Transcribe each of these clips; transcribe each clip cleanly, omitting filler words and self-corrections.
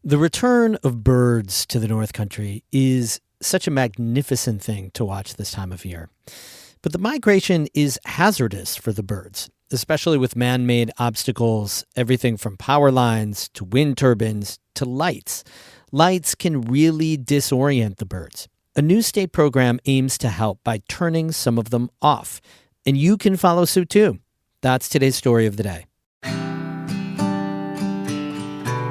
The return of birds to the North Country is such a magnificent thing to watch this time of year. But the migration is hazardous for the birds, especially with man-made obstacles, everything from power lines to wind turbines to lights. Lights can really disorient the birds. A new state program aims to help by turning some of them off. And you can follow suit too. That's today's story of the day.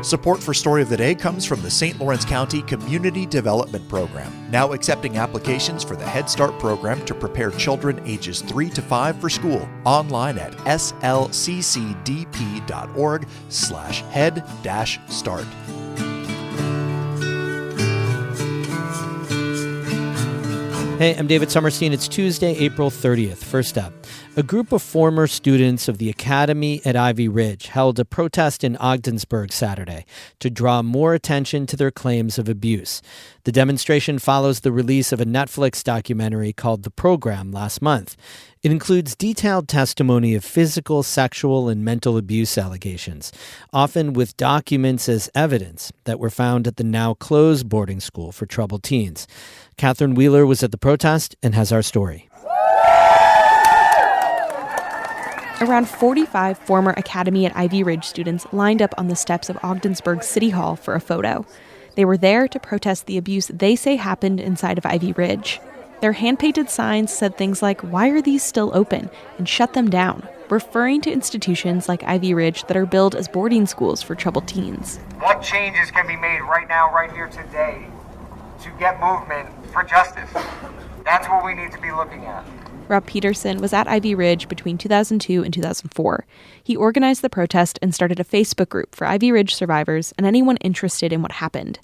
Support for Story of the Day comes from the St. Lawrence County Community Development Program, now accepting applications for the Head Start program to prepare children ages 3 to 5 for school. Online at slccdp.org/head-start. Hey, I'm David Summerstein. It's Tuesday, April 30th. First up, a group of former students of the Academy at Ivy Ridge held a protest in Ogdensburg Saturday to draw more attention to their claims of abuse. The demonstration follows the release of a Netflix documentary called The Program last month. It includes detailed testimony of physical, sexual, and mental abuse allegations, often with documents as evidence that were found at the now-closed boarding school for troubled teens. Catherine Wheeler was at the protest and has our story. Around 45 former Academy at Ivy Ridge students lined up on the steps of Ogdensburg City Hall for a photo. They were there to protest the abuse they say happened inside of Ivy Ridge. Their hand-painted signs said things like, "Why are these still open?" and "Shut them down," referring to institutions like Ivy Ridge that are billed as boarding schools for troubled teens. What changes can be made right now, right here today, to get movement for justice? That's what we need to be looking at. Rob Peterson was at Ivy Ridge between 2002 and 2004. He organized the protest and started a Facebook group for Ivy Ridge survivors and anyone interested in what happened.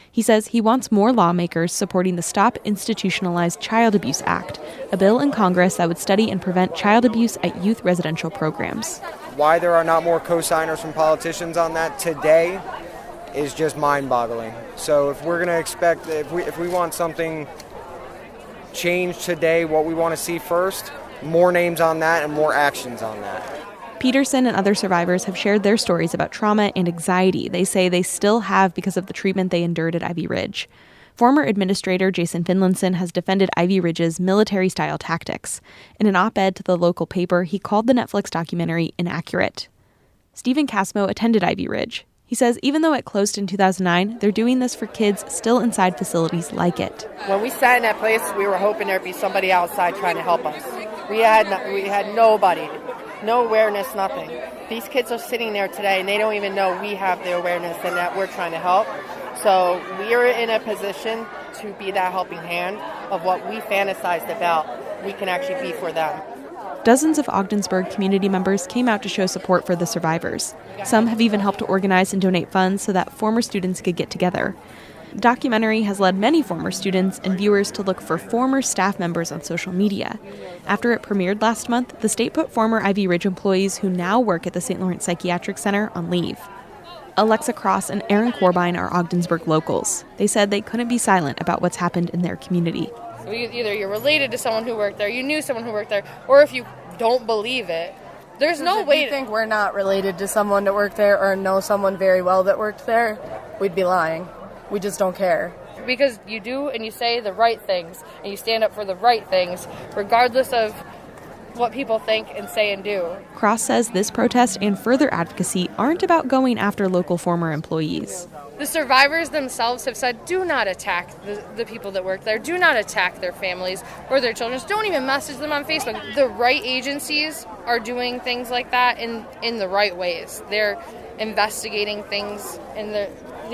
He says he wants more lawmakers supporting the Stop Institutionalized Child Abuse Act, a bill in Congress that would study and prevent child abuse at youth residential programs. Why there are not more co-signers from politicians on that today is just mind-boggling. So if we're going to expect, if we want something changed today, what we want to see first, more names on that and more actions on that. Peterson and other survivors have shared their stories about trauma and anxiety they say they still have because of the treatment they endured at Ivy Ridge. Former administrator Jason Finlinson has defended Ivy Ridge's military-style tactics. In an op-ed to the local paper, he called the Netflix documentary inaccurate. Stephen Casmo attended Ivy Ridge. He says even though it closed in 2009, they're doing this for kids still inside facilities like it. When we sat in that place, we were hoping there'd be somebody outside trying to help us. We had nobody. No awareness, nothing. These kids are sitting there today and they don't even know we have the awareness and that we're trying to help. So we are in a position to be that helping hand of what we fantasized about. We can actually be for them. Dozens of Ogdensburg community members came out to show support for the survivors. Some have even helped to organize and donate funds so that former students could get together. The documentary has led many former students and viewers to look for former staff members on social media. After it premiered last month, the state put former Ivy Ridge employees who now work at the St. Lawrence Psychiatric Center on leave. Alexa Cross and Aaron Corbine are Ogdensburg locals. They said they couldn't be silent about what's happened in their community. Either you're related to someone who worked there, you knew someone who worked there, or if you don't believe it, there's no way. If you think we're not related to someone that worked there or know someone very well that worked there, we'd be lying. We just don't care. Because you do and you say the right things, and you stand up for the right things, regardless of what people think and say and do. Cross says this protest and further advocacy aren't about going after local former employees. The survivors themselves have said, do not attack the people that work there. Do not attack their families or their children. Don't even message them on Facebook. The right agencies are doing things like that in the right ways. They're investigating things, and the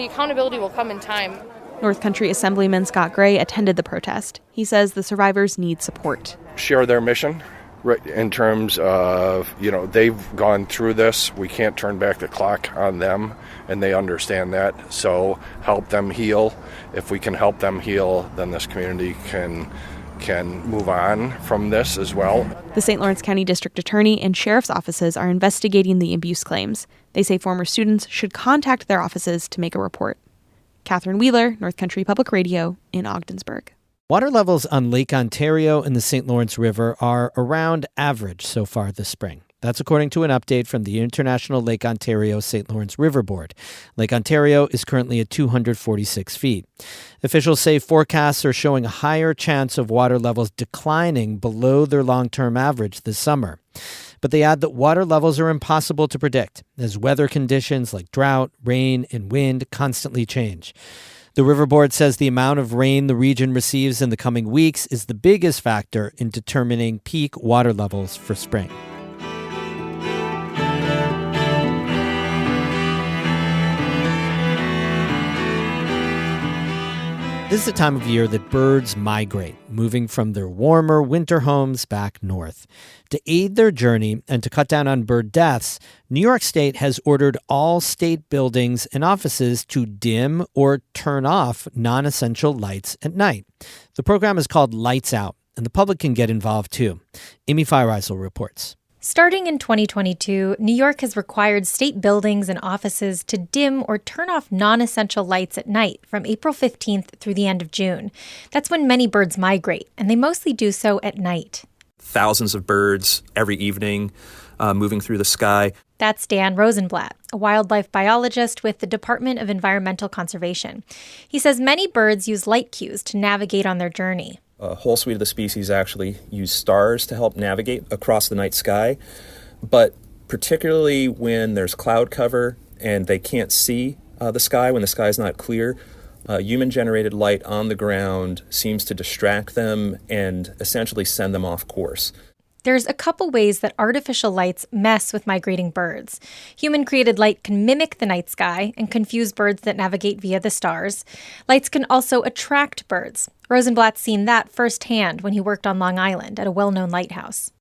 accountability will come in time. North Country Assemblyman Scott Gray attended the protest. He says the survivors need support. Share their mission. Right, in terms of, they've gone through this. We can't turn back the clock on them, and they understand that. So help them heal. If we can help them heal, then this community can move on from this as well. The St. Lawrence County District Attorney and Sheriff's offices are investigating the abuse claims. They say former students should contact their offices to make a report. Catherine Wheeler, North Country Public Radio in Ogdensburg. Water levels on Lake Ontario and the St. Lawrence River are around average so far this spring. That's according to an update from the International Lake Ontario St. Lawrence River Board. Lake Ontario is currently at 246 feet. Officials say forecasts are showing a higher chance of water levels declining below their long-term average this summer. But they add that water levels are impossible to predict, as weather conditions like drought, rain, and wind constantly change. The River Board says the amount of rain the region receives in the coming weeks is the biggest factor in determining peak water levels for spring. This is the time of year that birds migrate, moving from their warmer winter homes back north. To aid their journey and to cut down on bird deaths, New York State has ordered all state buildings and offices to dim or turn off non-essential lights at night. The program is called Lights Out, and the public can get involved too. Amy Feiereisel reports. Starting in 2022, New York has required state buildings and offices to dim or turn off non-essential lights at night from April 15th through the end of June. That's when many birds migrate, and they mostly do so at night. Thousands of birds every evening moving through the sky. That's Dan Rosenblatt, a wildlife biologist with the Department of Environmental Conservation. He says many birds use light cues to navigate on their journey. A whole suite of the species actually use stars to help navigate across the night sky. But particularly when there's cloud cover and they can't see the sky, when the sky is not clear, human-generated light on the ground seems to distract them and essentially send them off course. There's a couple ways that artificial lights mess with migrating birds. Human-created light can mimic the night sky and confuse birds that navigate via the stars. Lights can also attract birds. Rosenblatt's seen that firsthand when he worked on Long Island at a well-known lighthouse.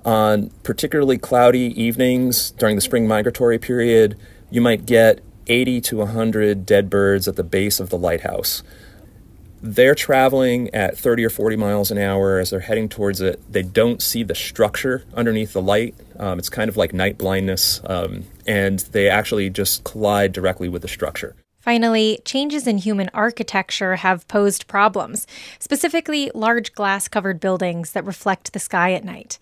On particularly cloudy evenings during the spring migratory period, you might get 80 to 100 dead birds at the base of the lighthouse. They're traveling at 30 or 40 miles an hour as they're heading towards it. They don't see the structure underneath the light. It's kind of like night blindness, and they actually just collide directly with the structure. Finally, changes in human architecture have posed problems, specifically large glass-covered buildings that reflect the sky at night.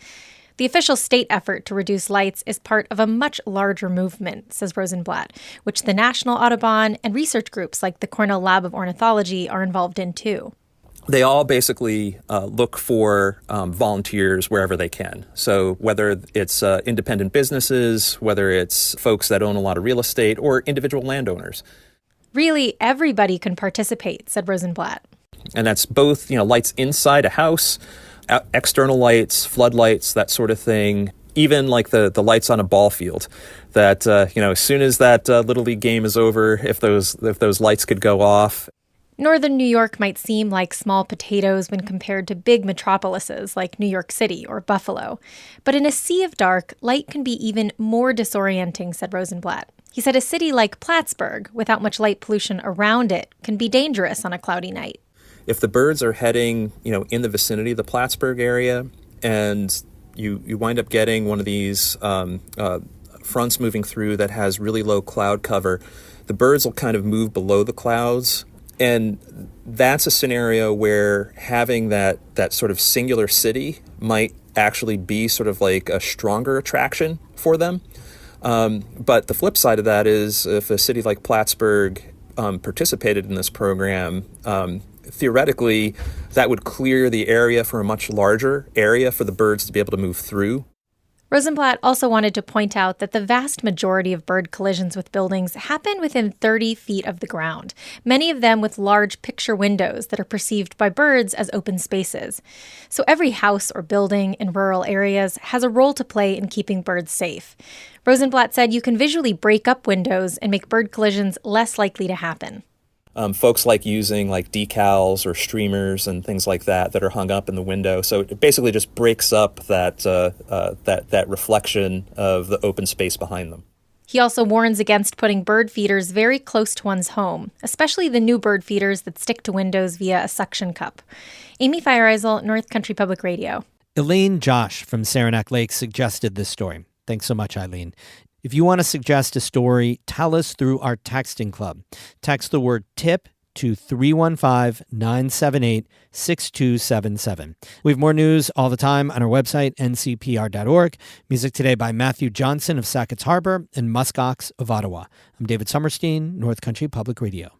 The official state effort to reduce lights is part of a much larger movement, says Rosenblatt, which the National Audubon and research groups like the Cornell Lab of Ornithology are involved in too. They all basically look for volunteers wherever they can. So whether it's independent businesses, whether it's folks that own a lot of real estate, or individual landowners. Really, everybody can participate, said Rosenblatt. And that's both, lights inside a house, external lights, floodlights, that sort of thing, even like the lights on a ball field that, as soon as that Little League game is over, if those lights could go off. Northern New York might seem like small potatoes when compared to big metropolises like New York City or Buffalo. But in a sea of dark, light can be even more disorienting, said Rosenblatt. He said a city like Plattsburgh, without much light pollution around it, can be dangerous on a cloudy night. If the birds are heading, in the vicinity of the Plattsburgh area, and you wind up getting one of these fronts moving through that has really low cloud cover, the birds will kind of move below the clouds. And that's a scenario where having that sort of singular city might actually be sort of like a stronger attraction for them. But the flip side of that is if a city like Plattsburgh participated in this program, theoretically, that would clear the area for a much larger area for the birds to be able to move through. Rosenblatt also wanted to point out that the vast majority of bird collisions with buildings happen within 30 feet of the ground, many of them with large picture windows that are perceived by birds as open spaces. So every house or building in rural areas has a role to play in keeping birds safe. Rosenblatt said you can visually break up windows and make bird collisions less likely to happen. Folks like using like decals or streamers and things like that are hung up in the window. So it basically just breaks up that reflection of the open space behind them. He also warns against putting bird feeders very close to one's home, especially the new bird feeders that stick to windows via a suction cup. Amy Feiereisel, North Country Public Radio. Elaine Josh from Saranac Lake suggested this story. Thanks so much, Eileen. If you want to suggest a story, tell us through our texting club. Text the word TIP to 315-978-6277. We have more news all the time on our website, ncpr.org. Music today by Matthew Johnson of Sackett's Harbor and Muskox of Ottawa. I'm David Summerstein, North Country Public Radio.